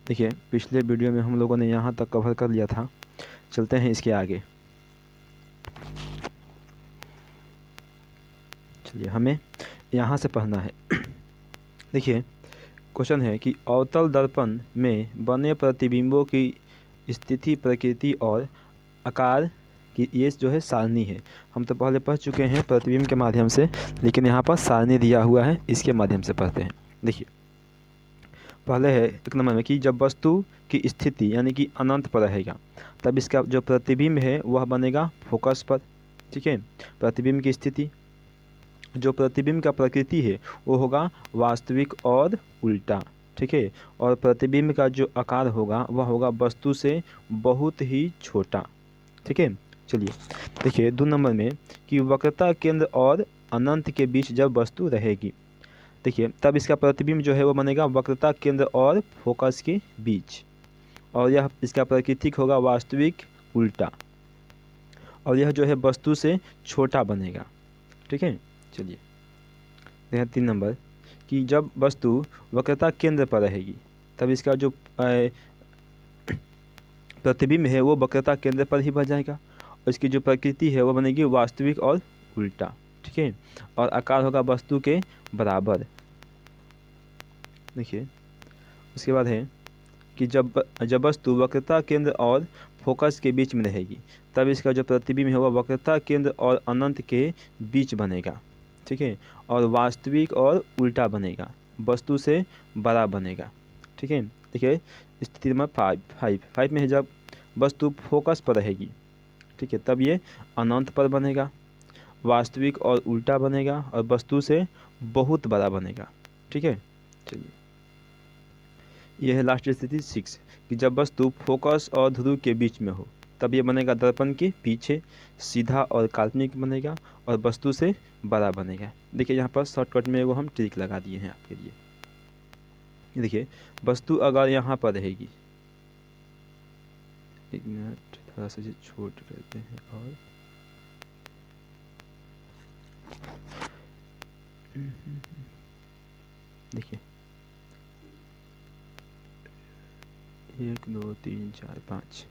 देखिए पिछले वीडियो में हम लोगों ने यहाँ तक कवर कर लिया था, चलते हैं इसके आगे। चलिए हमें यहाँ से पढ़ना है। देखिए क्वेश्चन है कि अवतल दर्पण में बने प्रतिबिंबों की स्थिति, प्रकृति और आकार की ये जो है सारणी है। हम तो पहले पढ़ चुके हैं प्रतिबिंब के माध्यम से, लेकिन यहाँ पर सारणी दिया हुआ है, इसके माध्यम से पढ़ते हैं। देखिए पहले है एक नंबर में कि जब वस्तु की स्थिति यानी कि अनंत पर रहेगा तब इसका जो प्रतिबिंब है वह बनेगा फोकस पर। ठीक है, प्रतिबिंब की स्थिति, जो प्रतिबिंब का प्रकृति है वो होगा वास्तविक और उल्टा। ठीक है, और प्रतिबिंब का जो आकार होगा वह होगा वस्तु से बहुत ही छोटा। ठीक है, चलिए देखिए 2 नंबर में कि वक्रता केंद्र और अनंत के बीच जब वस्तु रहेगी, देखिए तब इसका प्रतिबिंब जो है वो बनेगा वक्रता केंद्र और फोकस के बीच, और यह इसका प्रकृतिक होगा वास्तविक उल्टा, और यह जो है वस्तु से छोटा बनेगा। ठीक है, चलिए देखिए 3 नंबर कि जब वस्तु वक्रता केंद्र पर रहेगी तब इसका जो प्रतिबिंब है वो वक्रता केंद्र पर ही बन जाएगा, और इसकी जो प्रकृति है वो बनेगी वास्तविक और उल्टा। ठीक है, और आकार होगा वस्तु के बराबर। देखिए उसके बाद है कि जब वस्तु वक्रता केंद्र और फोकस के बीच में रहेगी तब इसका जो प्रतिबिंब है वह वक्रता केंद्र और अनंत के बीच बनेगा। ठीक है, और वास्तविक और उल्टा बनेगा, वस्तु से बड़ा बनेगा। ठीक है, देखिए स्थिति नंबर 5 में है जब वस्तु फोकस पर रहेगी, ठीक है, तब ये अनंत पर बनेगा, वास्तविक और उल्टा बनेगा, और वस्तु से बहुत बड़ा बनेगा। ठीक है, चलिए यह है लास्ट स्थिति 6 कि जब वस्तु फोकस और ध्रुव के बीच में हो तब ये बनेगा दर्पण के पीछे, सीधा और काल्पनिक बनेगा, और वस्तु से बड़ा बनेगा। देखिए यहाँ पर शॉर्टकट में वो हम ट्रिक लगा दिए हैं आपके लिए। देखिए वस्तु अगर यहाँ पर रहेगी, एक मिनट थोड़ा सा छोट करते हैं, और देखिए 1 2 3 4 5,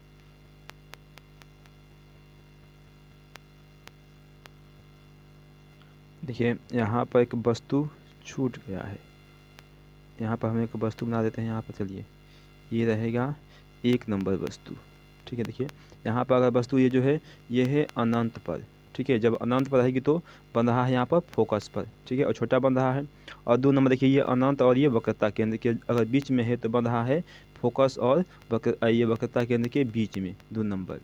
देखिए यहाँ पर एक वस्तु छूट गया है, यहाँ पर हम एक वस्तु बना देते हैं। यहाँ पर चलिए ये रहेगा 1 नंबर वस्तु। ठीक है, देखिए यहाँ पर अगर वस्तु ये जो है ये है अनंत पर। ठीक है, जब अनंत पर रहेगी तो बन रहा है यहाँ पर फोकस पर। ठीक है, और छोटा बन रहा है। और 2 नंबर देखिए ये अनंत और ये वक्रता केंद्र के अगर बीच में है तो बन रहा है फोकस और ये वक्रता केंद्र के बीच में 2 नंबर।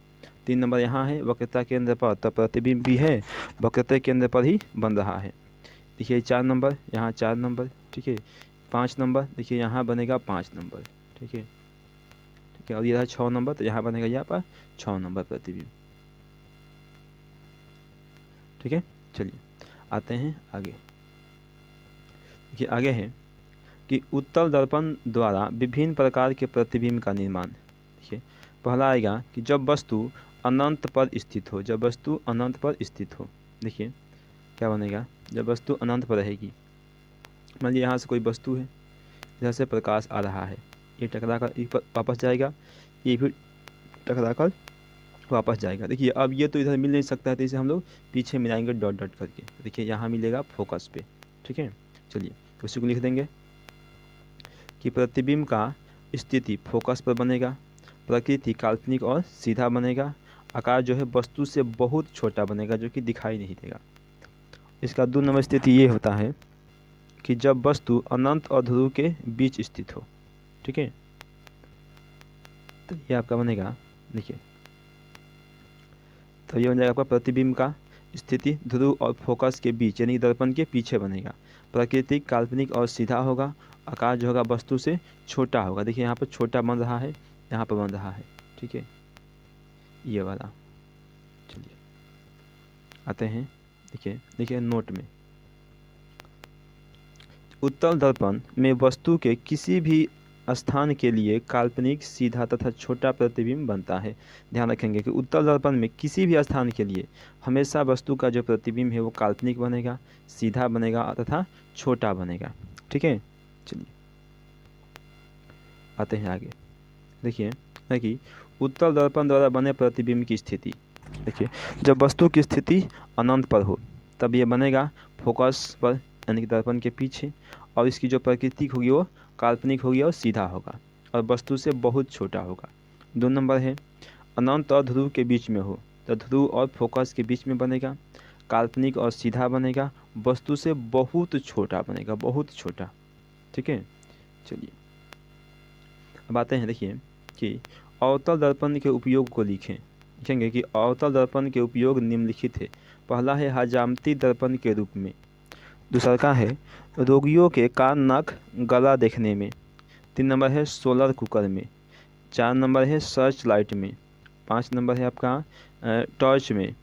3 नंबर यहाँ है वक्रता केंद्र पर, तब प्रतिबिंब भी है वक्रता केंद्र पर ही बन रहा है। देखिए 4 नंबर, यहाँ 4 नंबर। ठीक है, 5 नंबर देखिए यहाँ बनेगा 5 नंबर। ठीक है, ठीक है, और ये रहा 6 नंबर, तो यहाँ बनेगा यहाँ पर 6 नंबर प्रतिबिंब। ठीक है, चलिए आते हैं आगे। देखिए आगे है कि उत्तल दर्पण द्वारा विभिन्न प्रकार के प्रतिबिंब का निर्माण। देखिए पहला आएगा कि जब वस्तु अनंत पर स्थित हो, जब वस्तु अनंत पर स्थित हो। देखिए क्या बनेगा, जब वस्तु अनंत पर रहेगी, मान लीजिए यहाँ से कोई वस्तु है, इधर से प्रकाश आ रहा है, ये टकरा कर वापस जाएगा, ये भी टकरा कर वापस जाएगा। देखिए अब ये तो इधर मिल नहीं सकता है, तो इसे हम लोग पीछे मिलाएंगे डॉट डॉट करके। देखिए यहाँ मिलेगा फोकस पे। ठीक है, चलिए उसी को लिख देंगे कि प्रतिबिंब का स्थिति फोकस पर बनेगा, प्रकृति काल्पनिक और सीधा बनेगा, आकार जो है वस्तु से बहुत छोटा बनेगा जो कि दिखाई नहीं देगा। इसका 2 नंबर स्थिति ये होता है कि जब वस्तु अनंत और ध्रुव के बीच स्थित हो। ठीक है, तो ये आपका बनेगा, देखिए तो ये बन जाएगा आपका प्रतिबिंब का स्थिति ध्रुव और फोकस के बीच यानी दर्पण के पीछे बनेगा, प्राकृतिक काल्पनिक और सीधा होगा, आकार जो होगा वस्तु से छोटा होगा। देखिए यहाँ पर छोटा बन रहा है, यहाँ पर बन रहा है। ठीक है, ये वाला। चलिए आते हैं, देखिए नोट में उत्तल दर्पण में वस्तु के किसी भी स्थान के लिए काल्पनिक, सीधा तथा छोटा प्रतिबिंब बनता है। ध्यान रखेंगे कि उत्तल दर्पण में किसी भी स्थान के लिए हमेशा वस्तु का जो प्रतिबिंब है वो काल्पनिक बनेगा, सीधा बनेगा तथा छोटा बनेगा। ठीक है, चलिए आते हैं आगे। देखिए है कि उत्तल दर्पण द्वारा बने प्रतिबिंब की स्थिति। देखिए जब वस्तु की स्थिति अनंत पर हो तब ये बनेगा फोकस पर, यानी कि दर्पण के पीछे, और इसकी जो प्रकृति होगी वो काल्पनिक होगी और सीधा होगा और वस्तु से बहुत छोटा होगा। 2 नंबर है अनंत और ध्रुव के बीच में हो तो ध्रुव और फोकस के बीच में बनेगा, काल्पनिक और सीधा बनेगा, वस्तु से बहुत छोटा बनेगा, बहुत छोटा। ठीक है, चलिए अब आते हैं। देखिए कि अवतल दर्पण के उपयोग को लिखेंगे कि अवतल दर्पण के उपयोग निम्नलिखित है। पहला है हजामती दर्पण के रूप में, दूसरा का है रोगियों के कान नाक गला देखने में, 3 नंबर है सोलर कुकर में, 4 नंबर है सर्च लाइट में, 5 नंबर है आपका टॉर्च में,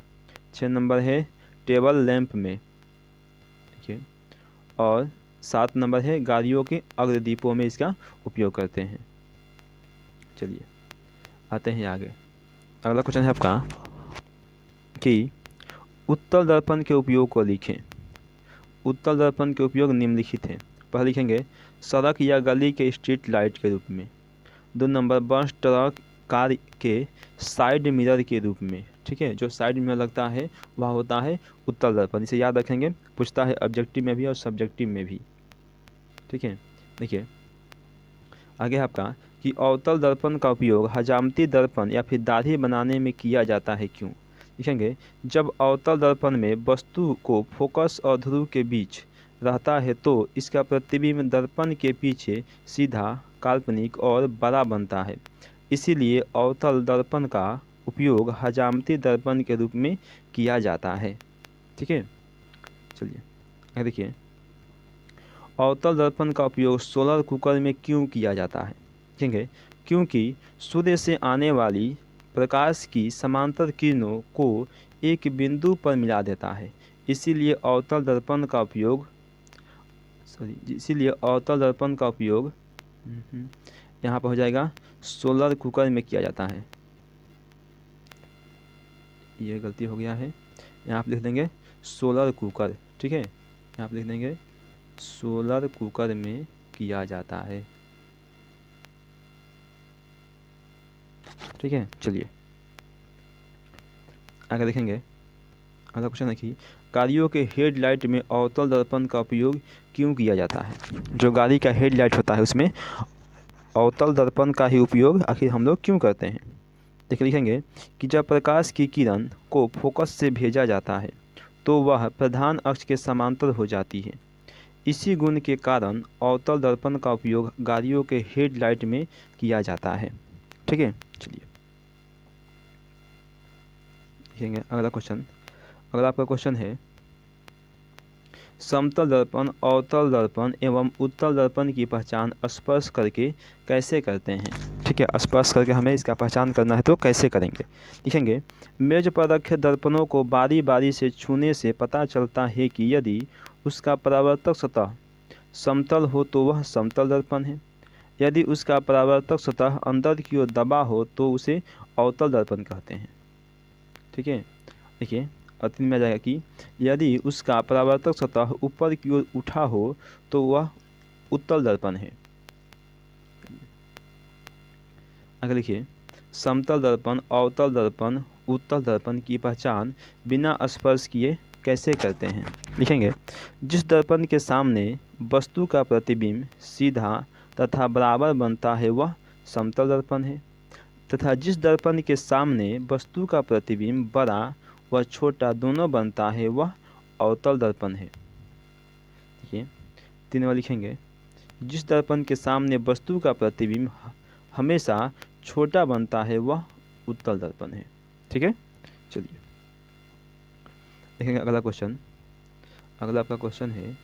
6 नंबर है टेबल लैंप में, ठीक है, और 7 नंबर है गाड़ियों के अग्रदीपों में इसका उपयोग करते हैं। चलिए आते हैं आगे। अगला क्वेश्चन है आपका कि उत्तल दर्पण के उपयोग को लिखें। उत्तल दर्पण के उपयोग निम्नलिखित हैं। पहले लिखेंगे सड़क या गली के स्ट्रीट लाइट के रूप में, 2 नंबर बस ट्रक कार के साइड मिरर के रूप में। ठीक है, जो साइड मिरर लगता है वह होता है उत्तल दर्पण, इसे याद रखेंगे, पूछता है ऑब्जेक्टिव में भी और सब्जेक्टिव में भी। ठीक है, देखिए आगे आपका कि अवतल दर्पण का उपयोग हजामती दर्पण या फिर दाढ़ी बनाने में किया जाता है, क्यों? लिखेंगे जब अवतल दर्पण में वस्तु को फोकस और ध्रुव के बीच रहता है तो इसका प्रतिबिंब दर्पण के पीछे सीधा, काल्पनिक और बड़ा बनता है। इसीलिए अवतल दर्पण का उपयोग हजामती दर्पण के रूप में किया जाता है। ठीक है, चलिए देखिए अवतल दर्पण का उपयोग सोलर कुकर में क्यों किया जाता है? देखेंगे क्योंकि सूर्य से आने वाली प्रकाश की समांतर किरणों को एक बिंदु पर मिला देता है, इसीलिए अवतल दर्पण का उपयोग यहाँ पर हो जाएगा सोलर कुकर में किया जाता है। ये गलती हो गया है, यहाँ पर लिख देंगे सोलर कुकर। ठीक है, यहाँ पर लिख देंगे सोलर कुकर में किया जाता है। ठीक है, चलिए आगे देखेंगे। अगला क्वेश्चन है कि गाड़ियों के हेडलाइट में अवतल दर्पण का उपयोग क्यों किया जाता है? जो गाड़ी का हेडलाइट होता है उसमें अवतल दर्पण का ही उपयोग आखिर हम लोग क्यों करते हैं? देखिए लिखेंगे कि जब प्रकाश की किरण को फोकस से भेजा जाता है तो वह प्रधान अक्ष के समांतर हो जाती है। इसी गुण के कारण अवतल दर्पण का उपयोग गाड़ियों के हेडलाइट में किया जाता है। ठीक है, चलिए देखेंगे अगला क्वेश्चन। अगला आपका क्वेश्चन है समतल दर्पण, अवतल दर्पण एवं उत्तल दर्पण की पहचान स्पर्श करके कैसे करते हैं? ठीक है, स्पर्श करके हमें इसका पहचान करना है तो कैसे करेंगे? लिखेंगे मेज पर रखे दर्पणों को बारी बारी से छूने से पता चलता है कि यदि उसका परावर्तक सतह समतल हो तो वह समतल दर्पण है, यदि उसका परावर्तक सतह अंदर की ओर दबा हो तो उसे अवतल दर्पण कहते हैं। ठीक है, देखिए अंतिम में आ जाएगा कि यदि उसका परावर्तक सतह ऊपर की ओर उठा हो तो वह उत्तल दर्पण है। आगे लिखिए समतल दर्पण, अवतल दर्पण, उत्तल दर्पण की पहचान बिना स्पर्श किए कैसे करते हैं? लिखेंगे जिस दर्पण के सामने वस्तु का प्रतिबिंब सीधा तथा बराबर बनता है वह समतल दर्पण है, तथा जिस दर्पण के सामने वस्तु का प्रतिबिंब बड़ा व छोटा दोनों बनता है वह अवतल दर्पण है। देखिए 3 बार लिखेंगे जिस दर्पण के सामने वस्तु का प्रतिबिंब हमेशा छोटा बनता है वह उत्तल दर्पण है। ठीक है, चलिए देखेंगे अगला क्वेश्चन। अगला आपका क्वेश्चन है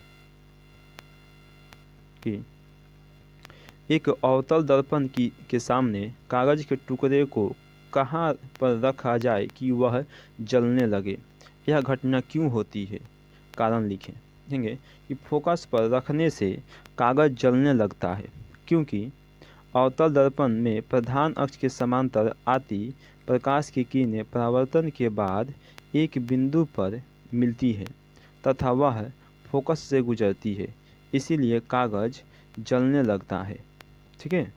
कि एक अवतल दर्पण के सामने कागज के टुकड़े को कहाँ पर रखा जाए कि वह जलने लगे? यह घटना क्यों होती है? कारण लिखें। देखेंगे कि फोकस पर रखने से कागज जलने लगता है क्योंकि अवतल दर्पण में प्रधान अक्ष के समांतर आती प्रकाश की किरणें परावर्तन के बाद एक बिंदु पर मिलती है तथा वह फोकस से गुजरती है, इसीलिए कागज जलने लगता है। ठीक है,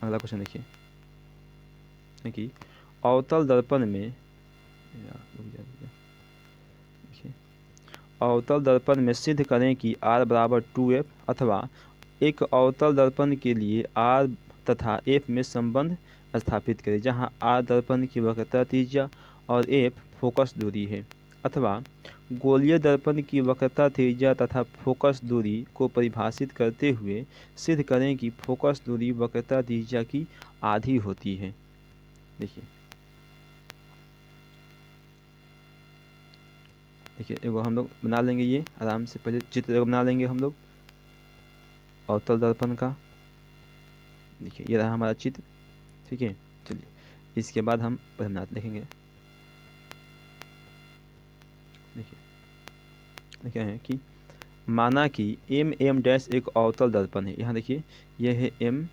अगला क्वेश्चन देखिए कि अवतल दर्पण में देखिए अवतल दर्पण में सिद्ध करें कि r बराबर 2f अथवा एक अवतल दर्पण के लिए r तथा f में संबंध स्थापित करें जहां r दर्पण की वक्रता त्रिज्या और f फोकस दूरी है, अथवा गोलीय दर्पण की वक्रता त्रिज्या तथा फोकस दूरी को परिभाषित करते हुए सिद्ध करें कि फोकस दूरी वक्रता त्रिज्या की आधी होती है। देखिए एगो हम लोग बना लेंगे, ये आराम से पहले चित्र बना लेंगे हम लोग अवतल दर्पण का। देखिए ये रहा हमारा चित्र, ठीक है। चलिए इसके बाद हम पहनात लिखेंगे। देखिए है कि माना कि एम एम डैश एक अवतल दर्पण है। यहाँ देखिए यह है एम,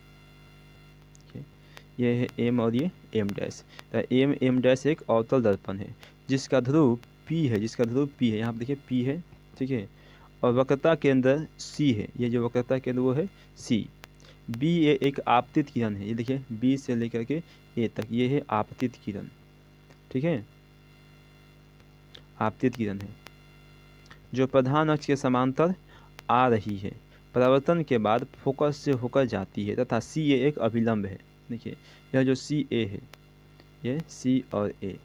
यह है एम और ये एम डैश। तो एम एम डैश एक अवतल दर्पण है जिसका ध्रुव पी है, जिसका ध्रुव पी है। यहाँ पर देखिए पी है, ठीक है। और वक्रता केंद्र सी है, ये जो वक्रता केंद्र वो है सी। बी ए एक आपतित किरण है, ये देखिए बी से लेकर के ए तक ये है आपतित किरण, ठीक है। आपतित किरण है जो प्रधान अक्ष के समांतर आ रही है, परावर्तन के बाद फोकस से होकर जाती है तथा सी ए एक अभिलंब है। देखिए यह जो सी ए है, ये सी और ए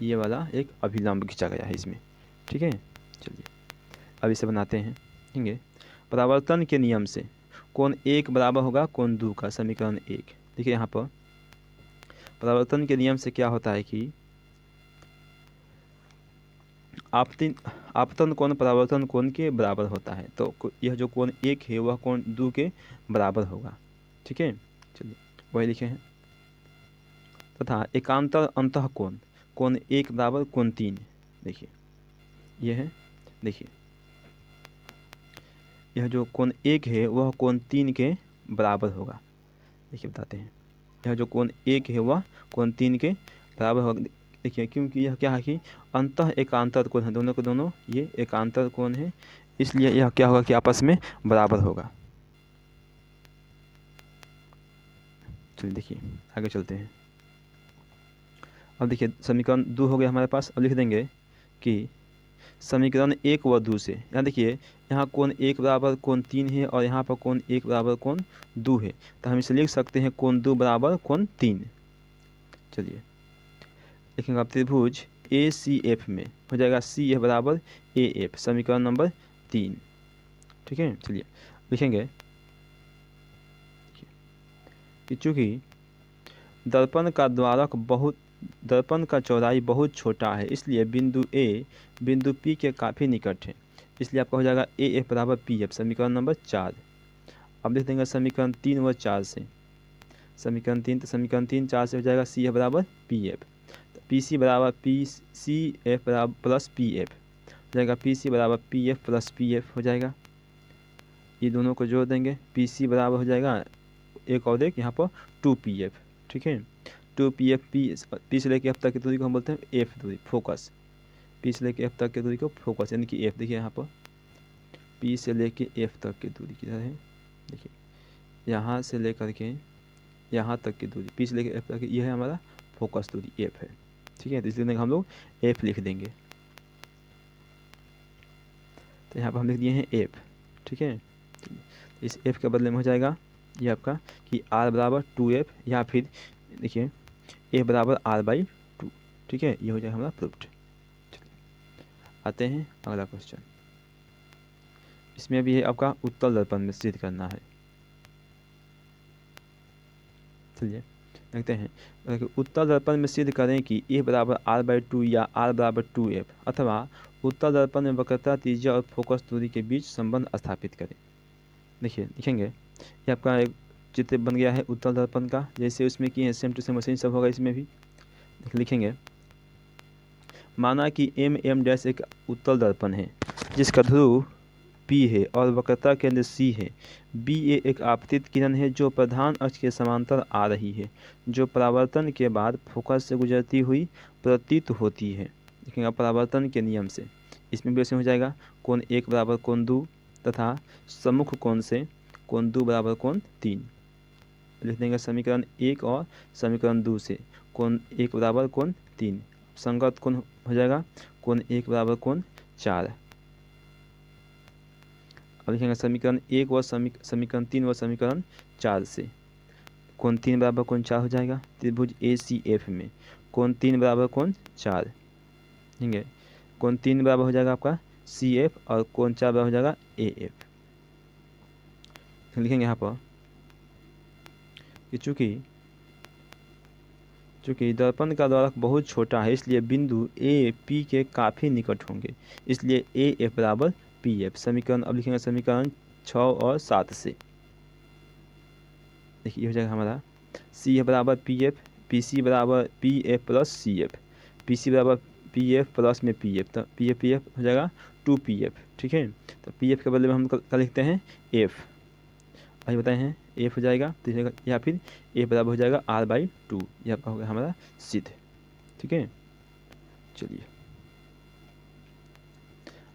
ये वाला एक अभिलंब खींचा गया है इसमें, ठीक है। चलिए अब इसे बनाते हैं, ठीक है। परावर्तन के नियम से कोण 1 बराबर होगा कोण 2 का, समीकरण 1। देखिए यहाँ पर परावर्तन के नियम से क्या होता है कि आपतन कोण परावर्तन कोण के बराबर होता है। तो यह जो कोण 1 है वह कोण 2 के बराबर होगा, ठीक है। चलिए वही लिखे हैं। तथा एकांतर अंतः कोण कोण 1 बराबर कोण 3। देखिए यह है, देखिए यह जो कोण 1 है वह कोण 3 के बराबर होगा। देखिए बताते हैं, यह जो कोण 1 है वह कोण 3 के बराबर होगा। देखिए क्योंकि यह क्या है कि अंतः एकांतर कोण है, दोनों के दोनों ये एकांतर कोण है, इसलिए यह क्या होगा कि आपस में बराबर होगा। चलिए देखिए आगे चलते हैं। अब देखिए समीकरण 2 हो गया हमारे पास। अब लिख देंगे कि समीकरण 1 व 2 से, यहाँ देखिए यहाँ कोण 1 बराबर कोण 3 है और यहाँ पर कोण 1 बराबर कोण 2 है, तो हम इसे लिख सकते हैं कोण 2 बराबर कोण 3। चलिए लिखेंगे, अब त्रिभुज ए सी एफ में हो जाएगा सी एफ बराबर ए एफ, समीकरण नंबर 3, ठीक है। चलिए लिखेंगे कि चूँकि दर्पण का चौड़ाई बहुत छोटा है, इसलिए बिंदु ए बिंदु पी के काफ़ी निकट है, इसलिए आपका हो जाएगा ए एफ बराबर पी एफ, समीकरण नंबर 4। अब लिख देंगे समीकरण 3 व 4 से, समीकरण 3 तो समीकरण 3 4 से हो जाएगा सी एफ बराबर पी एफ, पी सी बराबर पी सी एफ बराबर प्लस पी एफ हो जाएगा, पी सी बराबर P F plus P F हो जाएगा। ये दोनों को जोड़ देंगे, पी सी बराबर हो जाएगा एक और एक यहाँ पर 2 पी एफ, ठीक है। 2 पी एफ, पी से लेकर एफ तक की दूरी को हम बोलते हैं एफ दूरी, फोकस। पी से लेकर एफ तक की दूरी को फोकस, यानी कि एफ। देखिए यहाँ पर पी से लेकर एफ तक की दूरी किधर है, देखिए यहाँ से लेकर के यहाँ तक की दूरी, पी से लेकर एफ तक, यह है हमारा फोकस दूरी एफ है, ठीक है। तो इसलिए हम लोग एफ लिख देंगे। तो यहाँ पर हम लिख दिए हैं एफ, ठीक है। इस एफ के बदले में हो जाएगा ये आपका कि आर बराबर 2f या फिर देखिए एफ बराबर r/2, ठीक है। ये हो जाएगा हमारा प्रूफ्ड। आते हैं अगला क्वेश्चन, इसमें भी है आपका उत्तल दर्पण में सिद्ध करना है। चलिए देखते हैं, उत्तल दर्पण में सिद्ध करें कि ए बराबर r/2 या r बराबर 2f अथवा उत्तल दर्पण में वक्रता त्रिज्या और फोकस दूरी के बीच संबंध स्थापित करें। देखिए लिखेंगे, ये आपका एक चित्र बन गया है उत्तल दर्पण का, जैसे उसमें किए हैं सेम टू सेम मशीन सब होगा इसमें भी। लिखेंगे, माना कि एम एम डैश एक उत्तल दर्पण है जिसका ध्रुव P है और वक्रता केंद्र C है। बी ए एक आपतित किरण है जो प्रधान अक्ष के समांतर आ रही है, जो परावर्तन के बाद फोकस से गुजरती हुई प्रतीत होती है। देखेंगे परावर्तन के नियम से इसमें भी ऐसे हो जाएगा, कोण 1 बराबर कोण 2 तथा सम्मुख कोण से कोण 2 बराबर कोण 3। लिख देंगे समीकरण 1 और समीकरण 2 से कोण 1 बराबर कोण 3, संगत कोण हो जाएगा कोण 1 बराबर कोण 4। अब लिखेंगे समीकरण 1 व समीकरण 3 व समीकरण 4 से कोण 3 बराबर कोण 4 हो जाएगा। त्रिभुज ACF में कोण 3 बराबर कोण 4, ठीक है। कोण 3 बराबर हो जाएगा आपका CF और कोण 4 बराबर हो जाएगा AF। लिखेंगे यहाँ पर कि चूँकि दर्पण का द्वारक बहुत छोटा है इसलिए बिंदु A P के काफ़ी निकट होंगे, इसलिए AF बराबर PF। समीकरण अब लिखेंगे समीकरण 6 और 7 से। देखिए हो जाएगा हमारा CF बराबर PF, PC बराबर PF प्लस CF, PC बराबर PF प्लस में PF, तो PF हो जाएगा 2PF, ठीक है। तो PF के बदले में हम क्या लिखते हैं F, अभी बताए हैं F हो जाएगा तो या फिर F बराबर हो जाएगा R/2, यह आपका हो गया हमारा सिद्ध, ठीक है। चलिए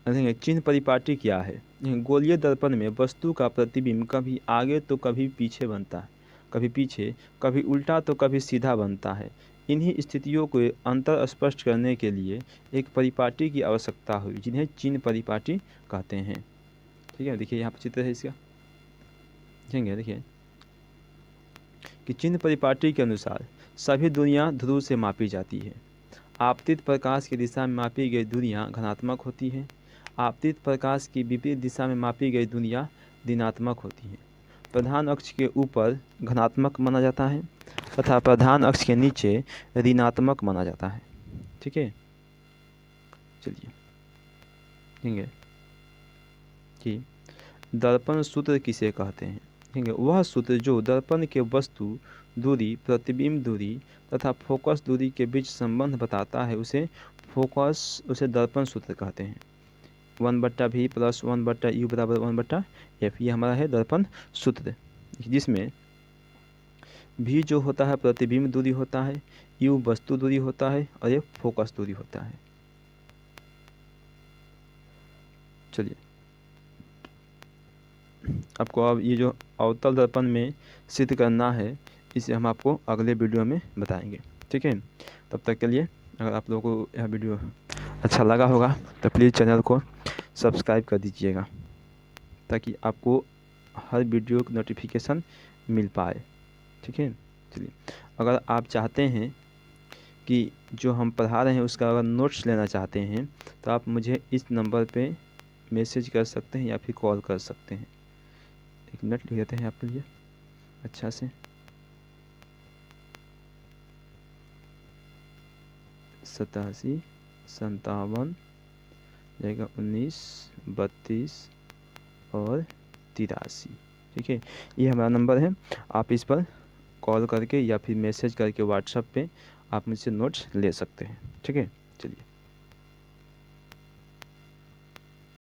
देखेंगे चिन्ह परिपाटी क्या है। गोलीय दर्पण में वस्तु का प्रतिबिंब कभी आगे तो कभी पीछे बनता है, कभी पीछे, कभी उल्टा तो कभी सीधा बनता है। इन्हीं स्थितियों को अंतर स्पष्ट करने के लिए एक परिपाटी की आवश्यकता हुई जिन्हें चिन्ह परिपाटी कहते हैं, ठीक है। देखिए यहाँ पर चित्र है इसका, देखेंगे देखिए कि चिन्ह परिपाटी के अनुसार सभी दूरियां ध्रुव से मापी जाती है। आपतित प्रकाश की दिशा में मापी गई दूरियां धनात्मक होती हैं, आपतित प्रकाश की विपरीत दिशा में मापी गई दूरियां ऋणात्मक होती हैं। प्रधान अक्ष के ऊपर धनात्मक माना जाता है तथा प्रधान अक्ष के नीचे ऋणात्मक माना जाता है, ठीक है। चलिए देखेंगे कि दर्पण सूत्र किसे कहते हैं। देखेंगे वह सूत्र जो दर्पण के वस्तु दूरी, प्रतिबिंब दूरी तथा फोकस दूरी के बीच संबंध बताता है उसे दर्पण सूत्र कहते हैं। 1/v प्लस 1/u बराबर 1/f, ये हमारा है दर्पण सूत्र, जिसमें v जो होता है प्रतिबिंब दूरी होता है, u वस्तु दूरी होता है और ये फोकस दूरी होता है। चलिए आपको अब ये जो अवतल दर्पण में सिद्ध करना है इसे हम आपको अगले वीडियो में बताएंगे, ठीक है। तब तक के लिए अगर आप लोगों को यह वीडियो अच्छा लगा होगा तो प्लीज़ चैनल को सब्सक्राइब कर दीजिएगा ताकि आपको हर वीडियो की नोटिफिकेशन मिल पाए, ठीक है। चलिए अगर आप चाहते हैं कि जो हम पढ़ा रहे हैं उसका अगर नोट्स लेना चाहते हैं तो आप मुझे इस नंबर पे मैसेज कर सकते हैं या फिर कॉल कर सकते हैं। एक मिनट लिख देते हैं आपके लिए अच्छा से। 87 57 19 32 और 83, ठीक है। ये हमारा नंबर है, आप इस पर कॉल करके या फिर मैसेज करके व्हाट्सएप पे आप मुझसे नोट्स ले सकते हैं, ठीक है। चलिए।